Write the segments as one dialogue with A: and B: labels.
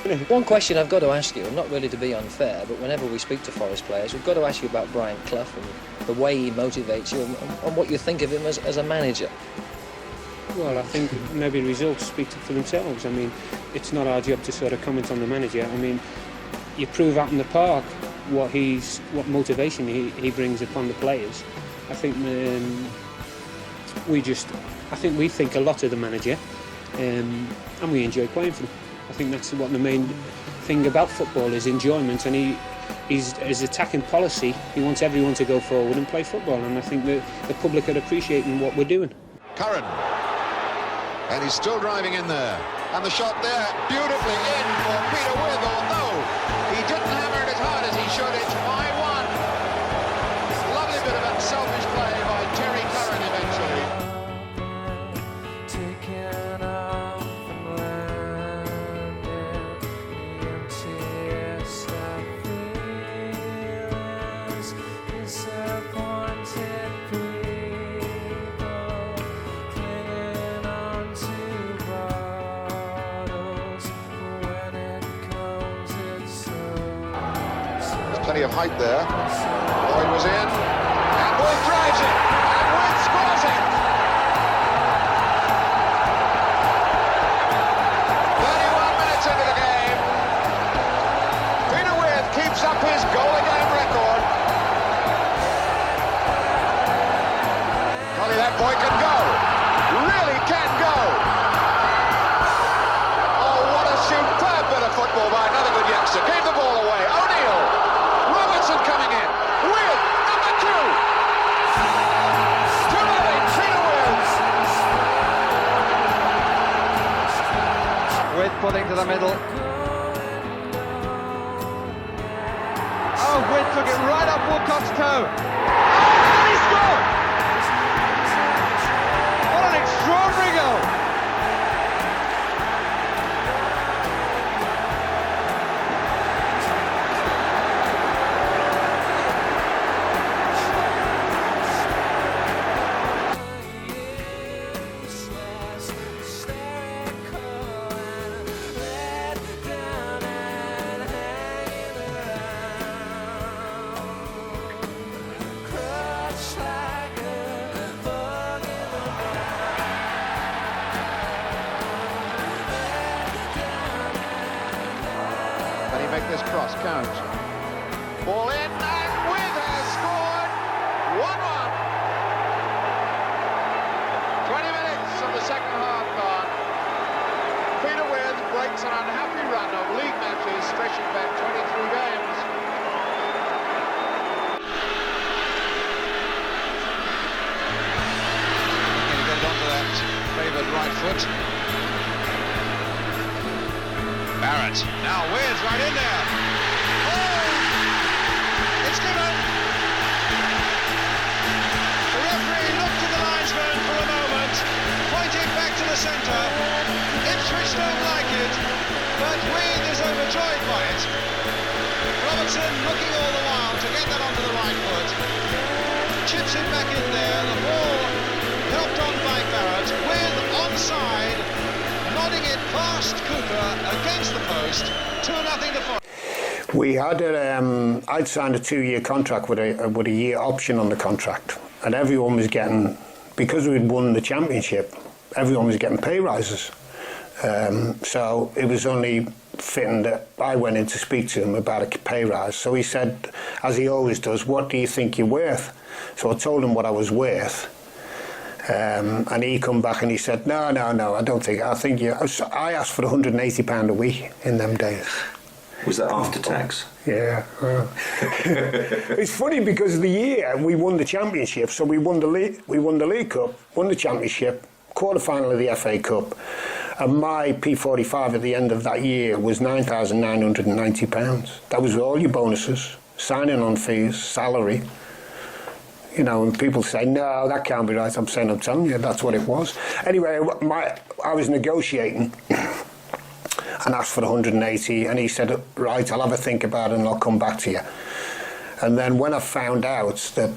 A: One question I've got to ask you, and not really to be unfair, but whenever we speak to Forest players, we've got to ask you about Brian Clough and the way he motivates you and what you think of him as a manager.
B: Well, I think maybe results speak for themselves. I mean, it's not our job to sort of comment on the manager. I mean, you prove out in the park what motivation he brings upon the players. I think we think a lot of the manager, and we enjoy playing for him. I think that's what the main thing about football is, enjoyment, and his attacking policy, he wants everyone to go forward and play football, and I think the public are appreciating what we're doing.
C: Curran, and he's still driving in there, and the shot there, beautifully in for Peter Withe, although he didn't hammer it as hard as he should. It's 5-1. Lovely bit of unselfish play by Terry Curran eventually. Plenty of height there. Lloyd was in, and Withe drives it, and Withe scores it. 31 minutes into the game. Peter Withe keeps up his goal-a-game record. Golly, that boy can go. Really can go. Oh, what a superb bit of football by another good youngster. Gave the ball away. O'Neill. Coming in. Withe, number 2. 2-0, Peter Withe.
D: Withe pulling to the middle. Oh, Withe took it right up Woolcock's toe. And he scored! What an extraordinary goal!
C: Make this cross count. Ball in, and Withe has scored 1-1. 20 minutes of the second half gone. Peter Withe breaks an unhappy run of league matches stretching back 23 games. Going to get it onto that favoured right foot. Barrett, now Withe right in there. Oh! It's given. The referee looked at the linesman for a moment, pointing back to the centre. Ipswich don't like it, but Withe is overjoyed by it. Robertson looking all the while to get that onto the right foot. Chips it back in there, the ball helped on by Barrett. Withe onside. Nodding it past Cooper against the post, 2-0 to Forest.
E: We had I'd signed a 2-year contract with a year option on the contract, and everyone was getting, because we'd won the championship, everyone was getting pay rises. So it was only fitting that I went in to speak to him about a pay rise. So he said, as he always does, "What do you think you're worth?" So I told him what I was worth. And he come back and he said, no, I don't think, I think you, I asked for £180 a week in them days.
F: Was that after tax?
E: Yeah. It's funny because of the year we won the championship, so we won the League Cup, won the championship, quarter-final of the FA Cup, and my P45 at the end of that year was £9,990. That was all your bonuses, signing on fees, salary. You know, and people say, no, that can't be right. I'm telling you, that's what it was. Anyway, I was negotiating and asked for 180, and he said, right, I'll have a think about it and I'll come back to you. And then when I found out that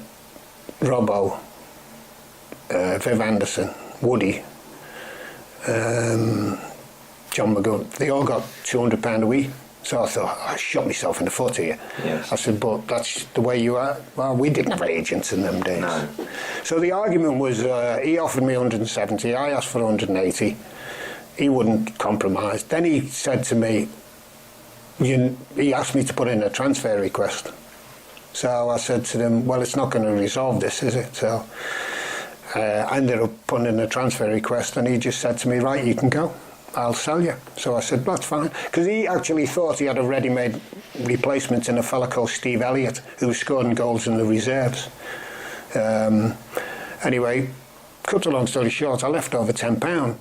E: Robbo, Viv Anderson, Woody, John McGunn, they all got £200 a week. So I thought, I shot myself in the foot here.
F: Yes.
E: I said, but that's the way you are. Well, we didn't have agents in them days.
F: No.
E: So the argument was, he offered me 170, I asked for 180. He wouldn't compromise. Then he said to me, he asked me to put in a transfer request. So I said to them, well, it's not going to resolve this, is it? So I ended up putting in a transfer request, and he just said to me, right, you can go. I'll sell you. So I said, that's fine. Because he actually thought he had a ready-made replacement in a fella called Steve Elliott, who scored goals in the reserves. Anyway, cut a long story short, I left over £10.